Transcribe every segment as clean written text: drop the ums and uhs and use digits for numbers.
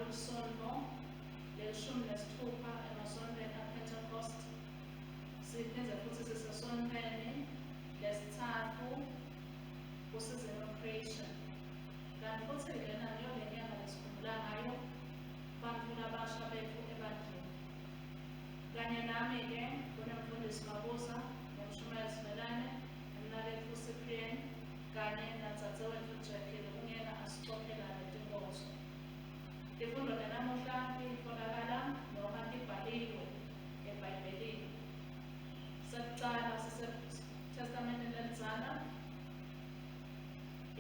kulisonto le-16 emasontweni aPentecost. Siphinde futhi sisesontweni lesithathu ku-Season of Creation. Kanti futhi lena niyo le nyanga lesikhumbula ngayo abantu abasha bethu ebandleni. Kanye nami-ke kunomfundisi Mabuza, nomshumayeli Simelane, umnakethu uCyprian, kanye natsadzewethu uJackie ungena asicophela letinkozo. Ifundo lanamuhla litholakala noma libhaliwe eBhayibhelini. Sekucala siseTestamenteni Elidzana,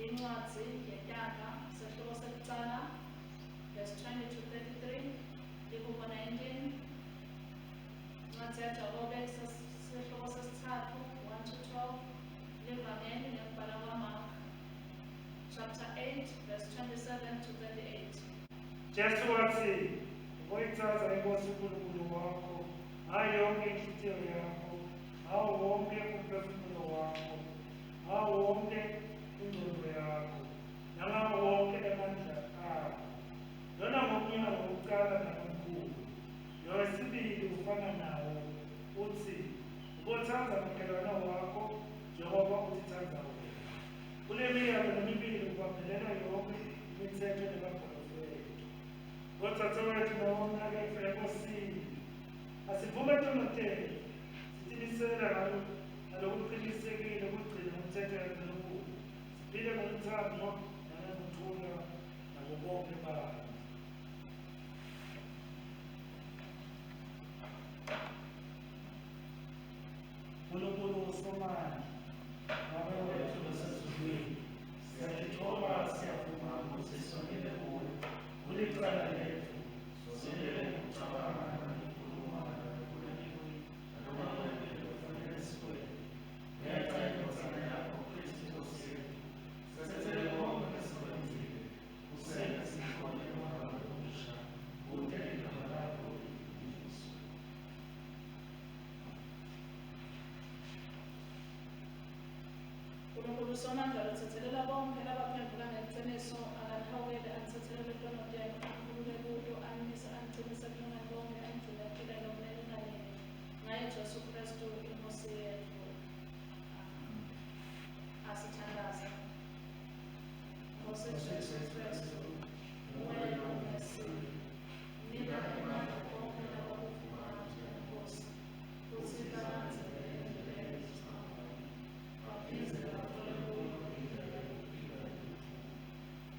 incwadzi yenyanga, sesihloko sekucala, verse 20 to 33, Ihubo 19, incwadzi yaJakobe, sesihloko sesithathu, 1 to 12, livangeli nekubhala kwaMark, chapter 8, verse 27 to 38. Jesu wathi, "Ukuyithatha inkosi uNkulunkulu wakho ngayo yonke inhliziyo yakho, ngawo wonke umphefumulo wakho, ngawo wonke ingqondo yakho, nangawo wonke amandla akho." Lona ngomnyaka wokuqala nakomkhulu. Nowesibili ufana nawo, uthi, "Ubothanda umakhelwane wakho njengoba uzithanda wena." Kule minyaka emibili ubambelela yonke imithetho namaprofethi. Ngodzadzewethu nomnakethu enkosini, asivume Timotheo, sitimisela ngalokuqinisekile ukugcina umthetho kaNkulunkulu, siphile ngothando nangokuthula nabo bonke abantu. Nkulunkulu uSomandla, Baba wethu osezulwini, siyalithoba siyavuma ukuthi sonke kuwe, ulicala lethu, sosondele ngokucabanga nangokukhuluma nangokukhulekile, nanoma kwempilo kufanele sikwele. Ngenxa yendodana yakho uKristu Nkosi yethu, sesenzele konke esikwenzile, usenza sikhone umoya omusha, kude igama lakho libusiswe. uNkulunkulu uSomandla luthethelela bonke labaphendula ngeqiniso, akalihawukele anithethelele iplanoto yakhe, akhulule kulo, animise anigcinise kulungani bonke, anigcine ephilele umlele nanini. Ngaye Jesu Kristu inkosi yethu. Asithandaze. Nkosi Jesu Kristu, wena ungesini, nika imandla bonke labakuvuma njengenkosi, futhi balandzele indlela yezithando, baphinde bathole kuyo indlela yokuphila yethu,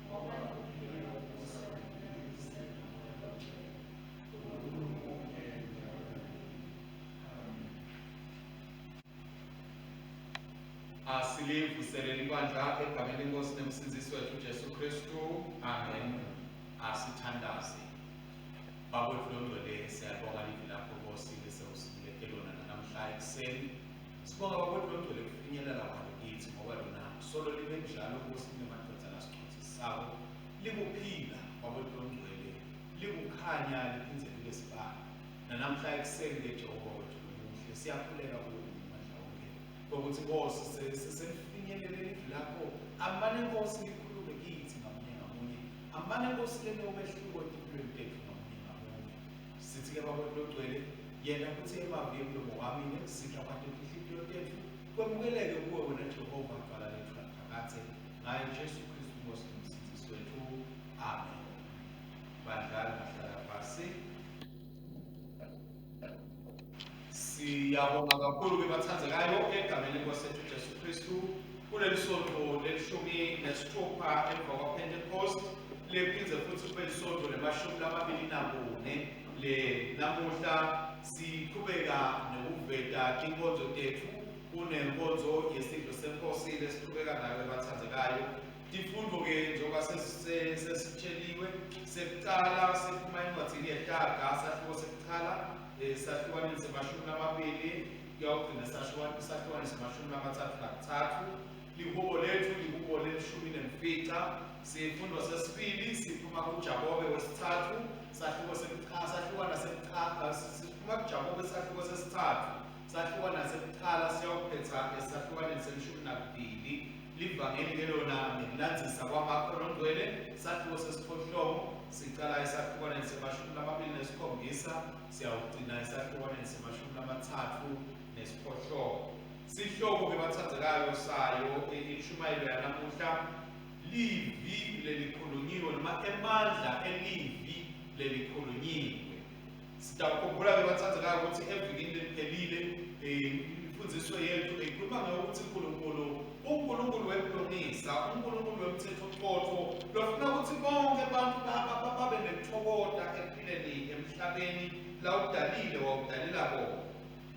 ngoba ukuphila kusebenza Silivuselele ibandla egameni lenkosi nemsindisi wethu Jesu Kristu. Amen. Asithandaze. Baba wethu longcwele, siyabonga livi lakho Nkosi lesewusinikele lona namhla ekuseni. Sibonga Baba wethu longcwele kufinyelela kwalo kithi ngoba lona solo libe njalo Nkosi kunemadodana sichotsi sawo. Likuphila Baba wethu longcwele, likukhanya liphindze libe sibani. Namhla ekuseni Jehova wethu umuhle, siyakhuleka kuwe ukuthi Nkosi sesifinyelele livi lakho. Ambane Nkosi likhulume kithi ngamunye ngamunye, ambane Nkosi lene umehluko empilweni tethu ngamunye ngamunye. Sithi-ke Baba wethu longcwele, yena kuthi emavi emlomo wami sidla kwade inhliziyo tethu, kwemukeleke kuwe wena Jehova gcwala lethu laphakathe, ngaye Jesu Kristu Nkosi nomsindisi wethu. Amen. Badlali bahlala phasi. Siyabonga kakhulu ke bathandzekayo egameni lenkosi yethu Jesu Kristu kuleli sonto lelishumi nesithupha emva kwaPentecost, liphindze futhi kube isonto le-24 namuhla siqhubeka nokuveta inkonzo tethu. Kunenkonzo yesidlo senkosi lesiqhubeka nayo bathandzekayo. Tifundvo-ke njengoba sesitsheliwe, sekucala siphuma encwadzini yeHlaga sahluko sekucala sahlukanisa semashumi lamabili kuyawugcina sahlukanisa semashumi lamathathu nakutsatfu. Lihubo lethu lihubo lelishumi nemfica. Sifundvo sesibili siphuma kuJakobe wesithathu siphuma kuJakobe sahluko sesithathu sahlukana sekucala siyawuphetha esahlukaneni selishumi nakubili. Livangeli lelona ngekulandzisa kwamakholondwele sahluko sesiphohlongo Sicala esahlukaneni semashumi lamabili nesikhombisa siyawugcina esahlukaneni semashumi lamathathu nesiphohlongo. Sihloko ke bathandzekayo sayo inshumayelo yanamuhla livi lelikhulunyiwe noma emandla elivi lelikhulunyiwe. Sitawukhumbula ke bathandzekayo ukuthi evikini leliphelile imfundiso yethu ikhuluma ngokuthi uNkulunkulu wekulungisa, uNkulunkulu wemthetho-qotho lofuna ukuthi bonke abantu babe nokuthokoza ekuphileni emhlabeni la udalile wawudalela bona.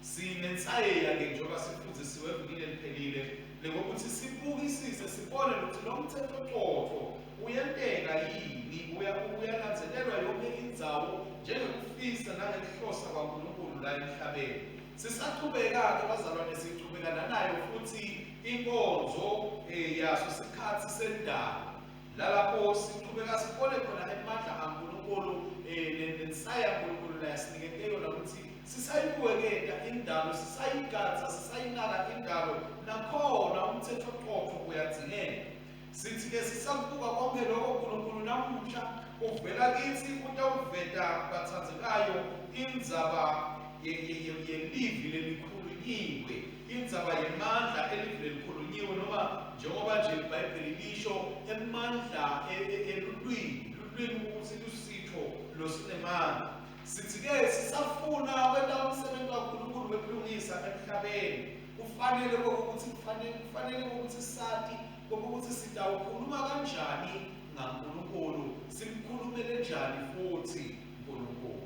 Sinensayeya ke njengoba sifundisiwe evikini eliphelile ngokuthi sibukisise sibone ukuthi lo mthetho-qotho uyenteka yini, uyalandzelelwa yonke indzawo njengokufisa nangenhlosa kwaNkulunkulu la emhlabeni. Sisaqhubeka-ke bazalwane, siqhubekana nayo futhi inkonzo yaso sikhathi sendalo lalapho siqhubeka sibone khona emandla kaNkulunkulu nensaya kaNkulunkulu la yasinikete yona ukuthi sisayibukeketa indalo, sisayigadza, sisayinaka indalo, nakhona umthetho-qotho uyadzingeka. Sithi-ke sisakubuka konke lokho uNkulunkulu namuhla uvela kithi utawuveta bathandzekayo indzaba yelivi lelikhulunyiwe, indzaba yemandla elivi lelikhulunyiwe, noma njengoba nje iBhayibheli lisho emandla elulwimi ukuthi lusitho losinemandla. Sithi-ke sisafuna kwenta umsebenzi kaNkulunkulu wekulungisa emhlabeni. Kufanele ukuthi sati ukuthi sitawukhuluma kanjani ngaNkulunkulu, simkhulumele njani futhi uNkulunkulu.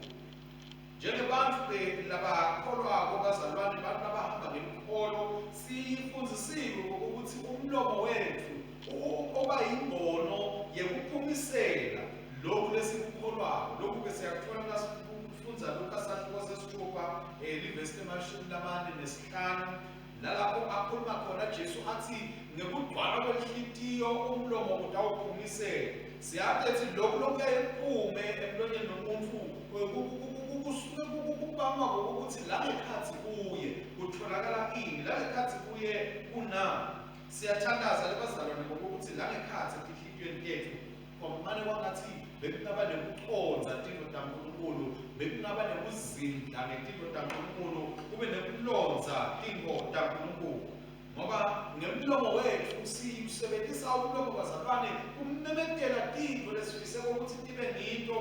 Njengebantu labakholwako bazalwane, abantu abahamba ngenkolo, sifundzisiwe ukuthi umlomo wethu oba yimbono yekuphumisela lokhu lesikukholwako. Lokhu-ke siyakuthola nasifundza Luka sahluko sesithupha livesi lemashumi lamane nesihlanu, nalapho akhuluma khona Jesu athi ngekugcwala kwenhlitiyo umlomo utawuphumisela. Siyathi ethi lokhu lokuyaye kuphume emlonyeni nomuntu kusuke kubangwa ngokuthi la ngekhathi kuye kutholakala ini, la ngekhathi kuye kunani. Siyathandaza lebazalwane ngokuthi la ngekhathi enhlitiyweni yethu kwamane kwangathi bekungaba nekuconza tintfo taNkulunkulu, bekungaba nekuzindla ngetintfo taNkulunkulu, kube nekulonza tintfo taNkulunkulu. Ngoba ngemlomo wethu sisebenzisa umlomo bazalwane kummemetela tintfo lesifise ukuthi tibe ngito,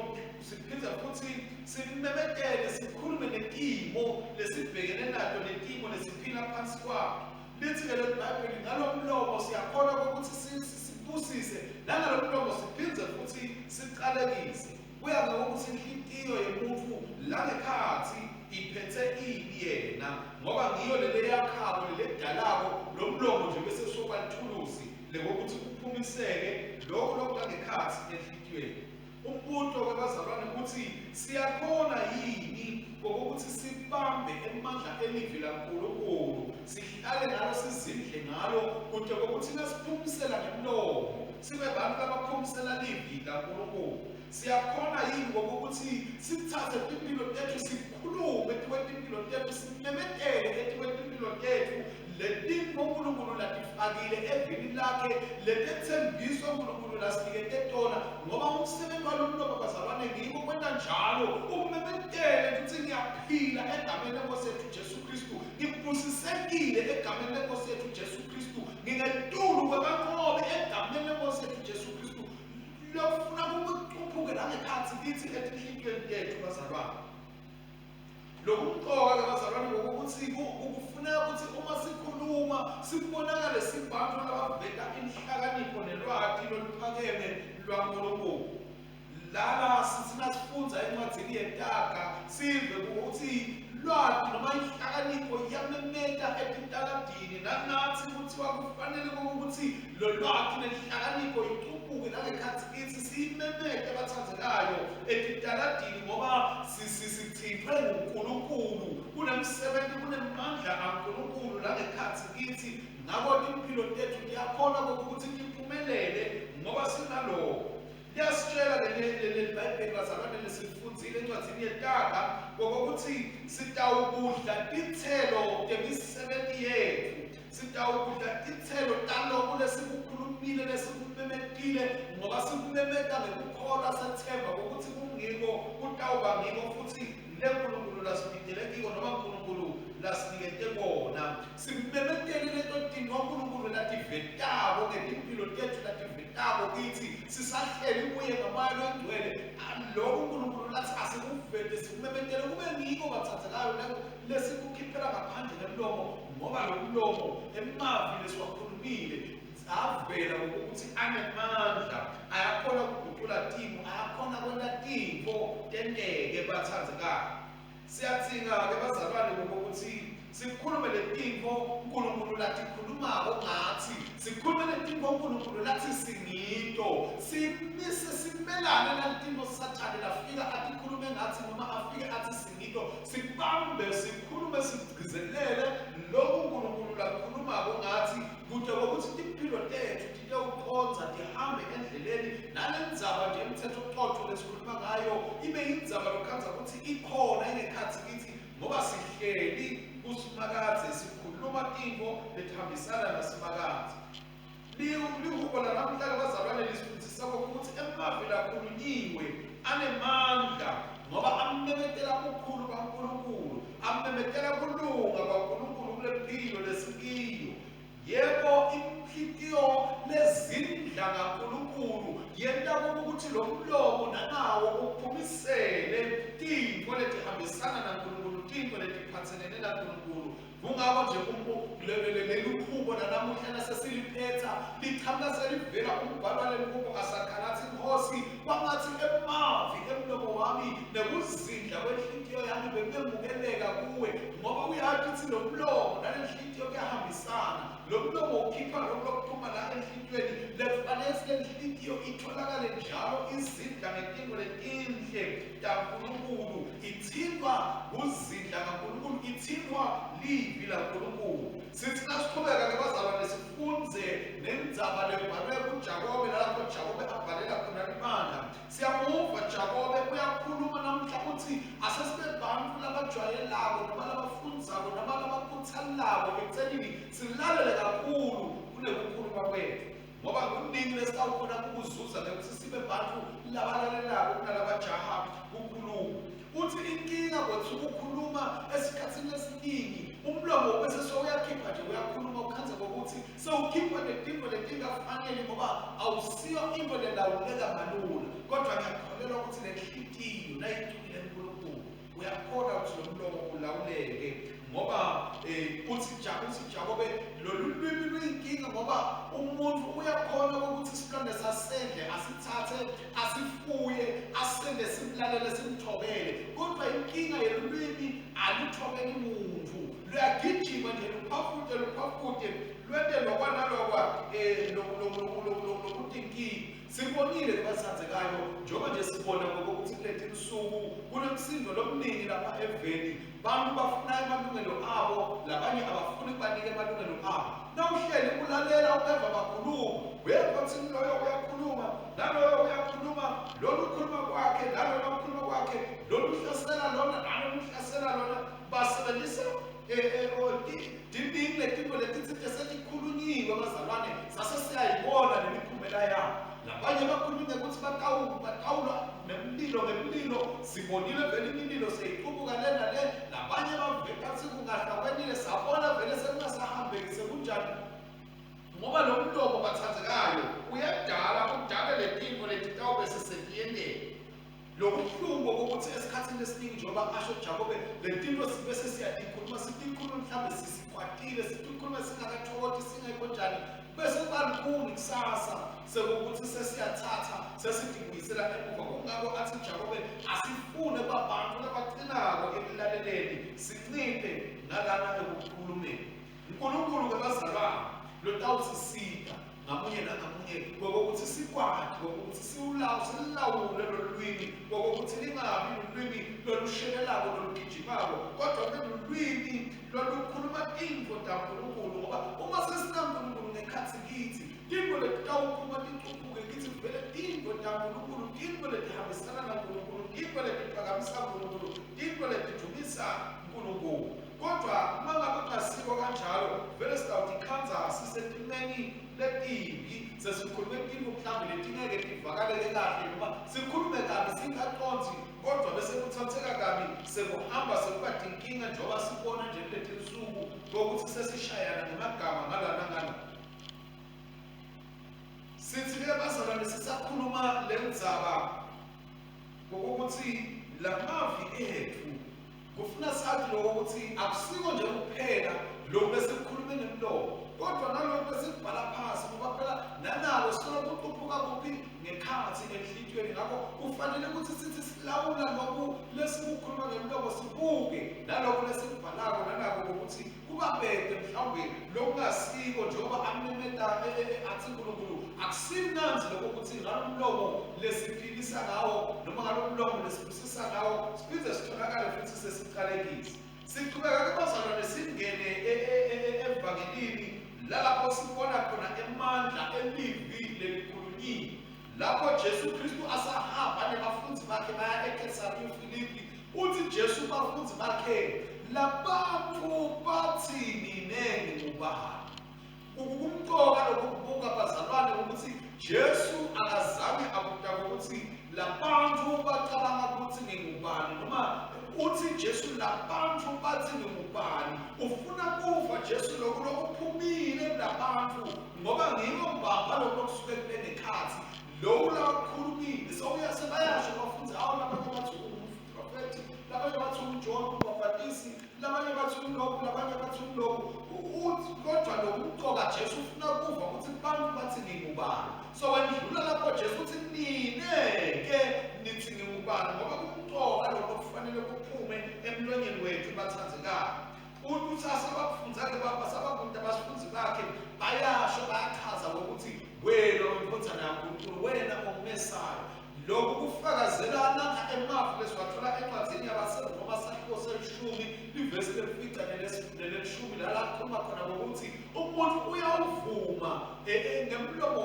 siphinde futhi simemetele sikhulume netimo lesibhekene nato, netimo lesiphila phansi kwayo. Lithi-ke leli Bhayibheli ngalo mlomo siyakhona ukuthi sibusise, nangalo mlomo siphinde futhi siqalekise. Kuya ngokuthi inhlitiyo yomuntu la ngekhathi iphethe ini yena, ngoba ngiyo lele yakhabo lele dalako lo mlomo nje bese soba lithuluzi lekokuthi kuphumiseke lokho lokungekhathi enhlitiyweni. Umuntu kwabazalwane ukuthi siyakhona yini ngokuthi sibambe emandla elivi laNkulunkulu, sihlale ngalo, sizindle ngalo, kude kokuthi nasiphumisela ngemlomo sibe bantu labaphumisela livi laNkulunkulu. Siyakhona yini ngokuthi sithathe impilo tethu sikhulume etikwetimpilo tethu, simemetele etikwetimpilo tethu letintfo uNkulunkulu latifakile evini lakhe, letethembiso uNkulunkulu lasinikete tona. Ngoba umsebenzi walo mlomo bazalwane ngiko kwenta njalo, umemetele ukuthi ngiyaphila egameni leNkosi yethu Jesu Kristu, ngibusisekile egameni leNkosi yethu Jesu Kristu, ngingetulu kwebanqobe egameni leNkosi yethu Jesu Kristu. Lokufuna kuphuke langekhathi kithi etinhlitiyweni tethu bazalwane. Lokhu kuqoka bazalwane ngokuthi kufuneka ukuthi uma sikhuluma sibonakale sibantu labaveta inhlakanipho nelwati loluphakeme lwaNkulunkulu. Lala sithina sifundza encwadzini yetaga sive ukuthi lwati noma inhlakanipho iyamemeta etitaladini, nanathi kuthiwa kufanele ukuthi lo lwati nenhlakanipho iqubuke nangekhathi kithi siyimemete bathandzekayo etitaladini, ngoba sithithwe nguNkulunkulu, kunemsebenzi, kunemandla kaNkulunkulu nangekhathi kithi. Ngakho impilo tethu tiyakhona ukuthi tiphumelele ngoba sinalokho. Liyasitshela leli Bhayibheli bazalwane lesilifundzile encwadzini yetaga ngokuthi sitawukudla titselo temisebenti yethu, sitawukudla titselo talokhu lesikukhulumile, lesikumemetile sikhululekile ngoba sikumemeta ngekukholwa sethemba ukuthi kungiko kutawuba ngiko futhi le nkulunkulu lasibhidele kiko noma nkulunkulu lasinikete kona. Simemetele leto tinto unkulunkulu lativetako ngetimpilo tethu lativetako kithi sisahleli kuye ngamoya longcwele. Lokhu unkulunkulu lathi asikuvete sikumemetele kube ngiko bathathekayo lesikukhiphela ngaphandle kwemlomo ngoba lo mlomo emavi lesiwakhulumile avela ngokuthi anemandla ayakhona ukuguqula timo ayakhona kwenta tintfo tenteke bathandzekayo. Siyadzinga-ke bazalwane ngokuthi sikhulume le tintfo unkulunkulu latikhulumako ngathi sikhulume le tintfo unkulunkulu lathi singito simise simelane nale tintfo Sathane lafika atikhulume ngathi noma afike athi singito sikubambe sikhulume sigcizelele lokhu unkulunkulu lakhulumako ngathi kude kokuthi timpilo tethu titewukhonza tihambe endleleni nale ndzaba nje imithetho uqotho lesikhuluma ngayo ibe yindzaba lokhanza ukuthi ikhona ingekhathi kithi ngoba sihleli kusimakadze sikhuluma tintfo letihambisana nasimakadze. Lihubo lanamhlanje bazalwane lisifundisa ukuthi emavi lakhulunyiwe anemandla ngoba amemetela kukhulu kaNkulunkulu amemetela kulunga kwaNkulunkulu kule mpilo lesikiyo. Yebo inhlitiyo lezindla kaNkulunkulu yenta ukuthi lo mlomo nanawo uphumisele tintfo letihambisana naNkulunkulu tintfo letiphatselene naNkulunkulu. Kungako nje lelihubo lanamuhla sesiliphetha liqhamuka selivela umbhalwa lelihubo ngasakhalathi Nkosi kwangathi emavi emlomo wami nekuzindla kwenhlitiyo yami bengemukeleka kuwe ngoba uyathi ukuthi lo mlomo nalenhlitiyo kuyahambisana. Lo mlomo ukhipha lokho lokuphuma la enhlitiyweni lefanele lenhlitiyo itholakale njalo izindla ngetinto letinhle kaNkulunkulu ithintwa uzindla kaNkulunkulu ithintwa livi laNkulunkulu. Sithi nasiqhubeka-ke bazalwane sifunze nendzaba lebhalwe kuJakobe lapho Jakobe abhalela khona libandla. Siyamuva Jakobe uyakhuluma namhla uthi asesibe bantu labajwayelako noma labafundzako noma labakhuthalako ekuthenini silalele kakhulu kunekukhuluma kwethu ngoba kuningi lesitawukhona ukuzuza ngekuthi sibe bantu labalalelako kunalabajaha kukhuluma. Uthi inkinga kwethu ukukhuluma esikhathini esiningi umlomo bese soyakhipha nje uyakhuluma ukhanze kokuthi sewukhipha netinto letingafanele ngoba awusiyo into lelawuleka malula kodwa ngiyakholelwa ukuthi lenhlitiyo nayicukile uNkulunkulu uyakhona ukuthi lo mlomo ulawuleke ngoba uthi Jakobe lolu lwimi luyinkinga ngoba umuntu uyakhona ukuthi silonde sasendle asithathe asifuye asende simlalele simthobele kodwa inkinga yelulwimi aluthobeki muntu luyagijima nje luphafute lwende lokwanalokwa lokuthi inkinga. Sibonile kubathandzekayo njengoba nje sibona ngokuthi kuleti nsuku kunemsindo lomuningi lapha eveni bantu bafuna amalungelo abo labanye abafuni kubanike amalungelo abo. Nawuhleli ulalela ukeva bakhuluma uyekothi loyo uyakhuluma naloyo uyakhuluma lolu ukhuluma kwakhe nalo ukhuluma kwakhe lolu uhlasela lona nalo uhlasela lona basebenzisa dinding letinto letitsite setikhulunyiwe bazalwane sase siyayibona nemiphumela yabo. Labanye bakhulume ukuthi batawulwa nemlilo sibonile vele imililo seyiqubuka le nale labanye bavekathi kungahlakwenile sabona vele sekungasahambeki sekunjani ngoba lo mlomo bathandzekayo uyadala udale letinto letitawube sesetiyendele. Lokuhlungu kokuthi esikhathini esiningi njengoba asho Jakobe letinto sibe sesiyatikhuluma sitikhuluma mhlawumbe sisikwatile sitikhuluma singakathokothi singekho njani bese kubalukuni kusasa sekukuthi sesiyathatha sesidinguyisela emuva. Kungako athi Jakobe asifune kwabantu labaqinako ekulaleleni sinciphe nalana ekukhulumeni. uNkulunkulu-ke bazalwane lotawusisita ngamunye nangamunye kokuthi sikwakhe kokuthi silawule lolu lwimi kokuthi lingabi lulwimi lolushelelako lolugijimako kodwa kube lulwimi lolukhuluma tintfo taNkulunkulu ngoba uma sesinaNkulunkulu ngekhatsi kithi tintfo letitawukhuluma ticubuke kithi vele tintfo taNkulunkulu tintfo letihambisana naNkulunkulu tintfo letiphakamisa Nkulunkulu tintfo letidumisa Nkulunkulu. Kodwa uma ngabe kungasikho kanjalo vele sitawuthi ikhanza sisetimeni letimbi, sesikhulume tintfo mhlawumbe letingeke tivakaleke kahle noma sikhulume kabi singaconsi, kodwa bese kuthatheka kabi sekuhamba sekuba tinkinga njengoba sibona nje kuleti nsuku ngokuthi sesishayana ngemagama ngala nangala. Sithi-ke bazalwane sisakhuluma le ndzaba ngokuthi la mavi ethu kufuna sathi lokuthi akusiko nje kuphela lokhu besikukhulume ngemlomo, kodwa nalokho besikubhala phasi ngoba phela nanalo sifuna ukuquphuka kuphi ngekhathi enhlitiyweni. Ngakho kufanele ukuthi sithi silawula ngoku lesikukhuluma ngemlomo sibuke nalokho lesikubhalako nanako ukuthi kuba bede mhlawumbe lokungasiko njengoba amemeta athi uNkulunkulu akusimnanzi lokho ukuthi ngalo mlomo lesiphilisa ngawo noma ngalo mlomo lesibusisa ngawo siphinde sitholakale futhi sesiqalekise. Siqhubeka bazalwane singene evangelini lapho sibona khona emandla elivi lelikhulunyiwe, lapho Jesu Kristu asahamba nabafundi bakhe baya eKesariya Filipi. Uthi Jesu bafundi bakhe labantu bathini ngubani. Ukumqoka lokubuka bazalwane ukuthi Jesu akazange akudaba ukuthi labantu bacabanga ukuthi ngingubani noma uthi Jesu labantu bathi ngingubani. Ufuna kuva Jesu lokho lokuphumile labantu ngoba ngiko mbamba lokho kusuke kule nekhathi lokho lakhulumile sokuyasebayasho abafundi awu labanye bathi umprofeti, labanye bathi uJohn umbhapatisi, labanye bathi ulokhu, labanye bathi ulokhu. Uthi kodwa lokumqoka Jesu ufuna kuva ukuthi abantu bathi ngingubani. So wendlula lapho Jesu uthi nine-ke nithi ngingubani ngoba kumqoka lokho kufanele kuphume emlonyeni wethu bathandzekayo. Uthi asabafundzake basabafundi abafundi bakhe bayasho bayachaza ukuthi wena uyinkonzana yaNkulunkulu, wena ongumesayo. Lokhu kufakazelana emafu lesiwathola encwadzini yabaseRoma sakhiwo selishumi livesi lefica neleshumi la lakhuluma khona ngokuthi umuntu uyawuvuma ngemlomo,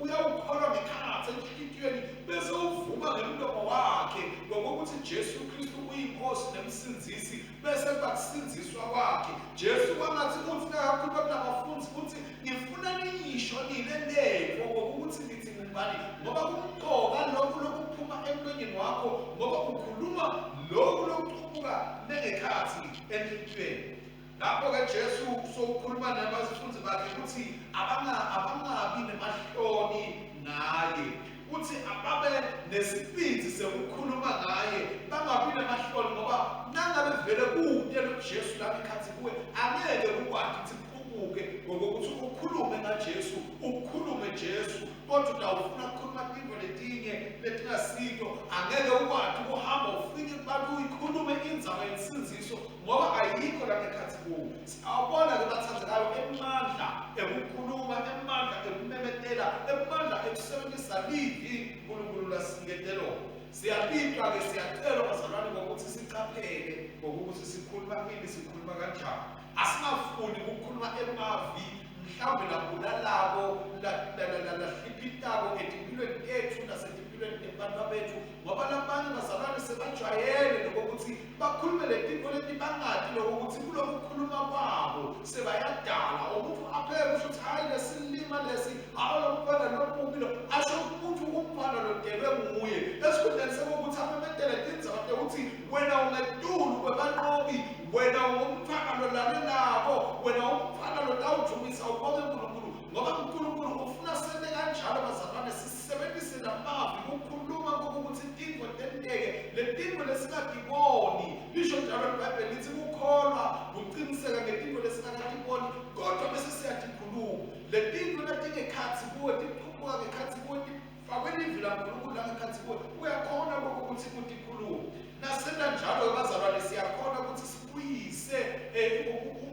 uyawukholwa ngekhathi enhlitiyweni bese uvuma ngemlomo wakhe ngokuthi Jesu Kristu uyinkosi nemsinzisi bese bakusindiswa kwakhe. Jesu kwangathi uthi kakhuluma kunabafundi ukuthi ngifuna niyisho nine ndethu ngokuthi nithi ngubani ngoba kumqoka lokhu lokuphuma emlonyeni wakho ngoba ukhuluma lokhu lokuqhubuka nengekhathi enhlitiyweni. Lapho-ke Jesu sokukhuluma nabafundi bakhe ukuthi abangabi nemahloni ngaye, uthi ababe nesibindi sekukhuluma ngaye, bangabi nemahloni ngoba nangabe vele kude lo Jesu lapha ekhathi kuwe angeke ukwazi ukuthi kuqubuke ngokuthi ukhulume ngaJesu, ukhulume Jesu, kodwa utawufuna ukukhuluma into letinye letingasito angeke ukwazi ukuhamba ufike kubantu uyikhulume indzaba yensinziso ngoba ayikho lapha ekhathi kuwe. Siyabona-ke bathandekayo emandla ekukhuluma, emandla ekumemetela, emandla ekusebenzisa livi uNkulunkulu lasiniketelo. Siyabitwa-ke siyacelwa bazalwane ngokuthi sicaphele ngokuthi sikhuluma ini, sikhuluma kanjani. Asingafuni ukukhuluma emavi mhlawumbe labulalabo lahlipitako etimpilweni ethu nasetimpilweni tebantu bethu ngoba labanye bazalwane sebajwayele lokuthi bakhulume letinto leti bangati lokuthi kulokukhuluma kwabo sebayadala. Umuntu aphele kusho ukuthi hayi lesilima lesi awulokufana lokubi asho umuntu umfana lodelwe nguye esikhundleni sekuthi amemetele tindzaba ukuthi wena ungetulu kwebanqobi, wena ungumfana lolalelabo, wena umfana lotawujumisa ubonge uNkulunkulu ngoba uNkulunkulu ufuna sente kanjalo bazalwane sisebenzise lamavi ukukhuluma ngokuthi tinto tenteke letinto lesingatiboni. Lisho njalo iBhayibheli lithi kukholwa kuqiniseka ngetinto lesingakatiboni kodwa bese siyatikhuluma letinto letingekhathi kuwe, tiqhubuka ngekhathi kuwe, tifakwe livi laNkulunkulu langekhathi kuwe, uyakhona ukuthi utikhulume. Nasenta njalo bazalwane siyakhona ukuthi sibuyise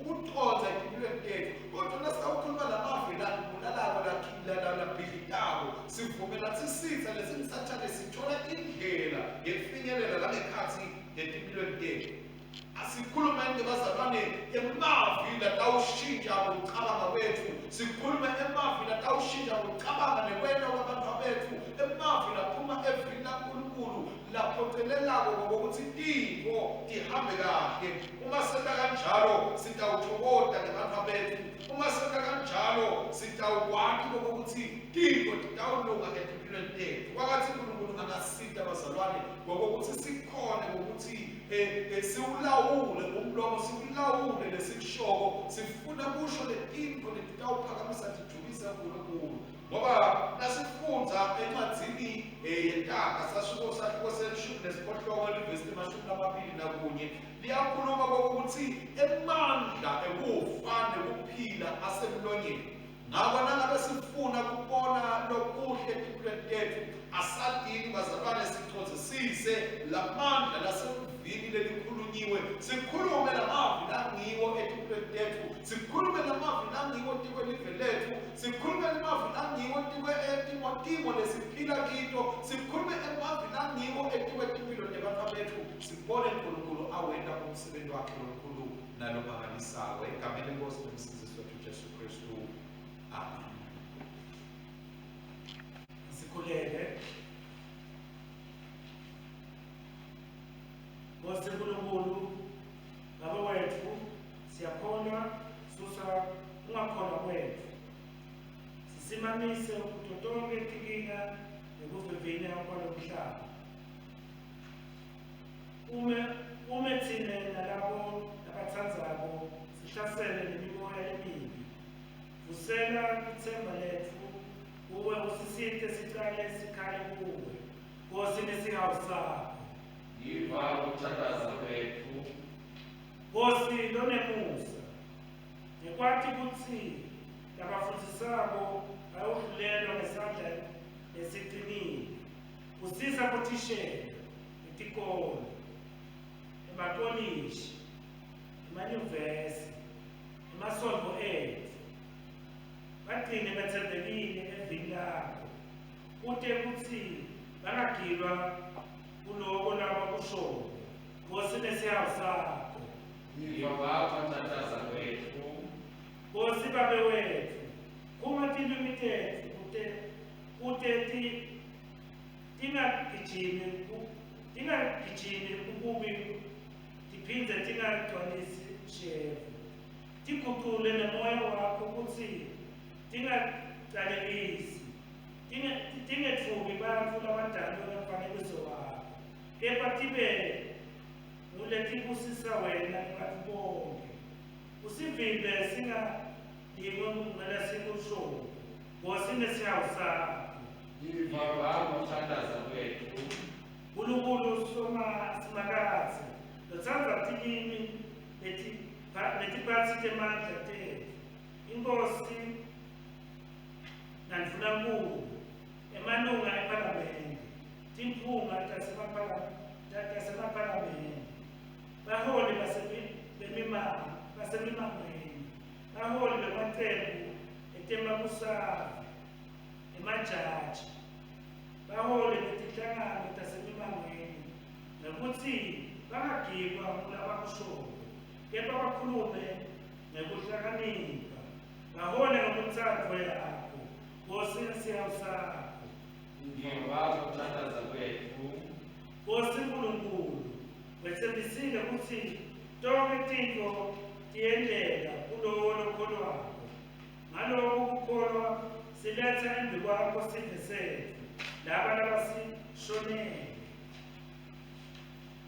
ukuconza empilweni yethu, kodwa nasawukhuluma lamavi labulalako labhidlitako sivumela sisitha lesingisathane sithola indlela yekufinyelela langekhathi empilweni yethu. Asikhulumeni bazalwane emavi latawushintsha ukucabanga kwethu, sikhulume emavi latawushintsha ukucabanga nekwenta kwabantu bethu, emavi laphuma evini laNkulunkulu laphocelelako ngokuthi ukuthi intipho ihambe kahle. Uma senza kanjalo sitawuthokoza ngebantu bethu. Uma senza kanjalo sitawukwazi ukuthi intipho titawulunga empilweni tethu. Kwakathi uNkulunkulu angasita abazalwane ngokuthi sikhone ukuthi siwulawule umlomo, siwulawule lesikushoyo, sifuna kusho letinto letitawuphakamisa tijulise uNkulunkulu. Ngoba nasifundza encwadzini yentaka sahluko selishumi nesiphohlongo livesi lemashumi lamabili nakunye liyakhuluma kokuthi emandla ekufa nekuphila asemlonyeni. Ngakho nangabe sifuna kubona lokuhle empilweni tethu, asadini bazalwane sichozisise lamandla lasemvini lelikhulunyiwe, sikhulume lamazwi nangiwo empilweni tethu, sikhulume lamazwi nangiwo tikwelive lethu, sikhulume lamazwi nangiwo timo lesiphila kito, sikhulume lamazwi nangiwo timpilo tebantu bethu, sibone uNkulunkulu awenda umsebenzi wakhe omkhulu nalomangalisayo egameni lenkosi nomsindisi wethu Jesu Kristu. Amen. Sikhuleke. Nkosi uNkulunkulu, Baba wethu, siyakhona susa ungakhona kwethu. Sisimamise ukuto tonke inkinga nekuvivinya kwalomhlaba. Ume thina nalabo abathandzako sihlasele nemimoya emibi. Vusela ithemba lethu, uwe usisite sicale sikhale kuwe. Nkosi nesihawu sakho. Yiva ukuthandaza kwethu. Nkosi lonemusa. Ngikwati kutsi labafundzisako bayodlulelwa ngesandla lesiqinile. Usisa kuthishela, etikolo, emakolishi, emanyuvesi, emasonto ethu. Bagcine bethembekile evini lakho, kute kutsi bangagilwa kuloko labakushoyo. Nkosi nesihawu sakho. Yiva ukuthandaza kwethu. Nkosi Babe wethu, kuma tilwimi tethu kute tingagijimi kukubi, tiphindze tingagcwalisi shevu. Tigucule nemoya wakho kutsi tingacalekisi, tingetfuki bantfu labadalwe ngemfanekiso wakho, kepha tibe nguletibusisa wena nebantfu bonke. Usivimbe singadingwe ngalesikudlule. Nkosi nesihawu sakho. Yiva ukuthandaza kwethu. Nkulunkulu Simakazi, lotsandza tilimi letiphatsi temandla tethu. Inkosi nandvunankulu, emalunga ephalamende, timphunga tasemaphalamende, baholi basemimangweni, baholi bemacembu etemabusavi, emajaji, baholi betinhlangano tasemimangweni, nekutsi bangagilwa ngulabakushoyo, kepha bakhulume ngekuhlakanipha, bahole ngemutsandvo yakho. Nkosi nesihawu sakho. Yiva ukuthandaza kwethu. Nkosi Nkulunkulu, wetsembisile kutsi tonke tintfo tiyendlela kulowo lokholwako. Ngaloko kukholwa siletsa embi kwakho sive setfu, laba labasishonele,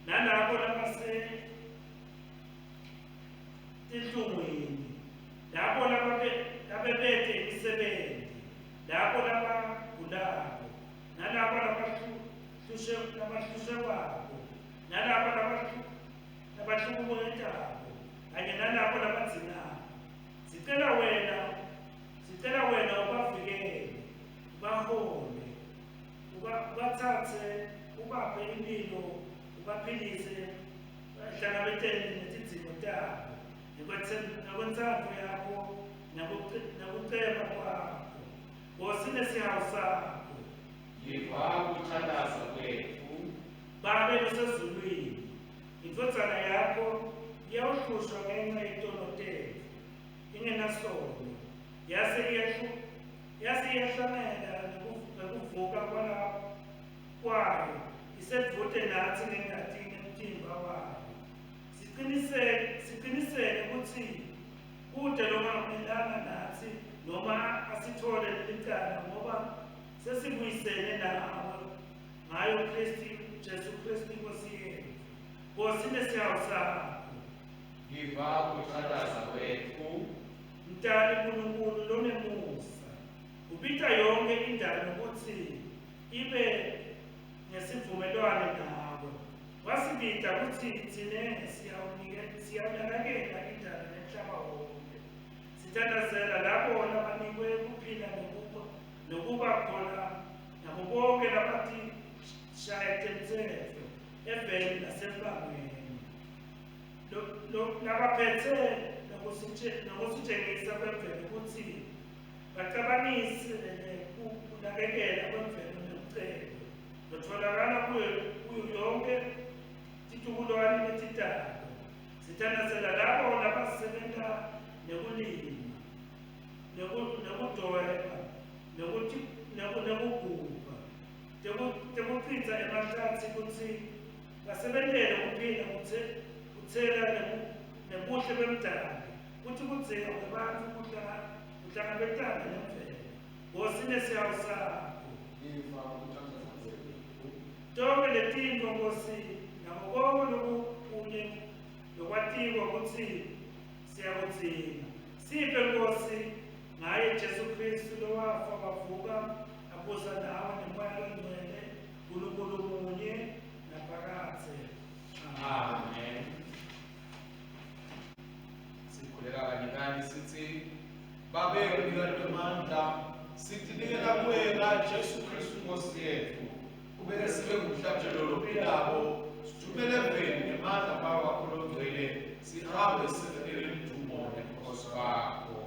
nalabo labasetinhlungwini, labo labebete imisebenti, labo labagulako, nalabo labahlushewako, nalabo labahlukumetako, kanye nalabo labadzinako. Sicela wena ubavikele, ubahole, ubatsatse, ubaphe impilo, ubaphilise, bahlangabetene netidzingo tabo, nekwentsandvo yakho, nekuceba kwakho. Nkosi nesihawu sakho. Yiva ukuthandaza kwethu. Babe lusezulwini, indvodzana yakho iyawuhlushwa ngenxa yetono tetfu, ingenasono, yase iyahlamela nekuvuka kwayo, isedvute natsi ngengatini siqiniseke ukuthi kude noma ngamelana nathi noma asithole lelicala ngoba sesibuyisene nawe ngayo Jesu Kristu Nkosi yethu. Nkosi nesihawu sakho. Yiva ukuthandaza kwethu. Mdali Nkulunkulu lonemusa, ubita yonke indalo ukuthi ibe ngesivumelwano nawe. Wasibita ukuthi thine siyawnakekela indalo nemhlaba wonke. Sithandazela labo labanikwe ukuphila nokuba khona nabo bonke labatishaya temthetho eveni nasempangweni. Labaphethe nokusitshengisa kwemvelo ukuthi baxabanise ukunakekela kwemvelo nemicebo notholakala kuyo yonke titukulwane netidalo. Sithandazela labo labasebenza nekulima nekudweba nekugubha tekuchitsa emahlatsi kutsi basebentele kuphila kutsela nebuhle bemdali kuti kudzika kwebantfu kuhlangabetana nemvelo. Nkosi nesihawu sakho. Yiva ukuthandaza kwethu. Tonke letinto Nkosi nako konke lokunye lokwatiko kutsi siyakudzinga. Siphe Nkosi ngaye Jesu Kristu lowafa wavuka abusa nawe nemoya longcwele Nkulunkulu munye naphakatsi. Amen. Sikhuleka kanye sithi babe unikademandla sitinikela kuwena Jesu Kristu Nkosi yethu kubeke sibe kumhlatshelo lophilako sithumele emveni ngemandla bawo wakho longcwele sihambe sifikele imdumo nenkosi bakho.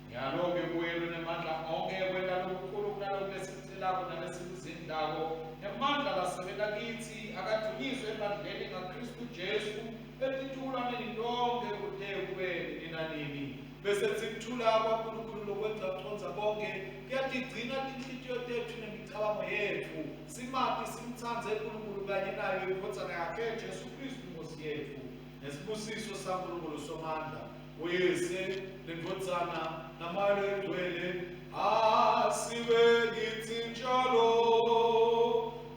Ngiyalo-ke kuwena nemandla onke kwenta lokukhulu kunalokhu esikucelako nalesikuzindlako nemandla lasebenza kithi akadunyiswe ebandleni ngaKristu Jesu etithulaneni lonke kude kube nina nini. Bese sikuthula kwaNkulunkulu lokwenza kuconza konke kuyatigcina tinhliziyo tethu nemicabango yethu simati simthandze uNkulunkulu kanye nayo indvodzana yakhe Jesu Kristu Nkosi yethu nesibusiso saNkulunkulu somandla uyise nendvodzana namoya longcwele asibe kithi njalo.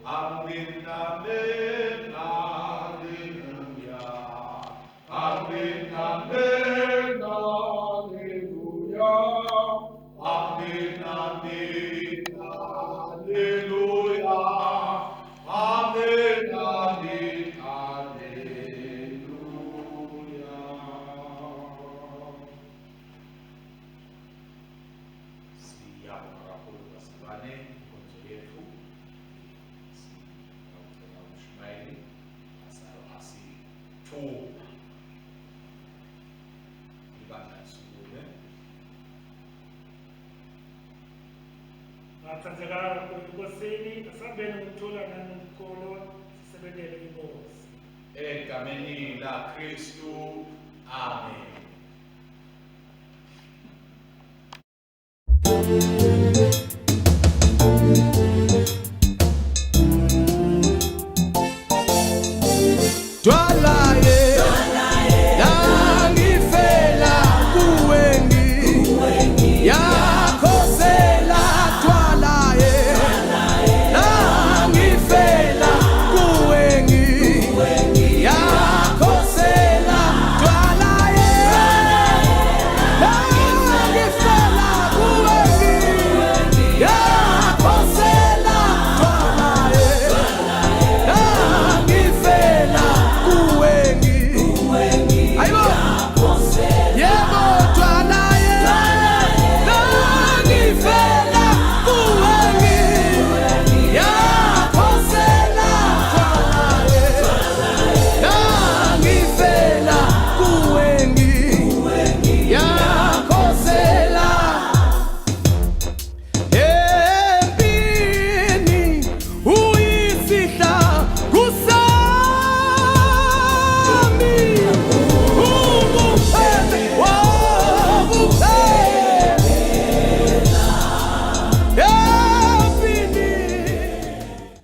Amen, amen, haleluya. Amen, amen, haleluya. Amen, amen, haleluya. Amen, amen, haleluya. Siyabonga kakhulu basibane inkonzo yethu. Siyabonga uMshumayeli asalo asithuba. Ibandla lisukume. Ngathandzeka Nkosini asambeni ukuthola nanomkholo sisebentele inkosi. Egameni la Kristu. Amen.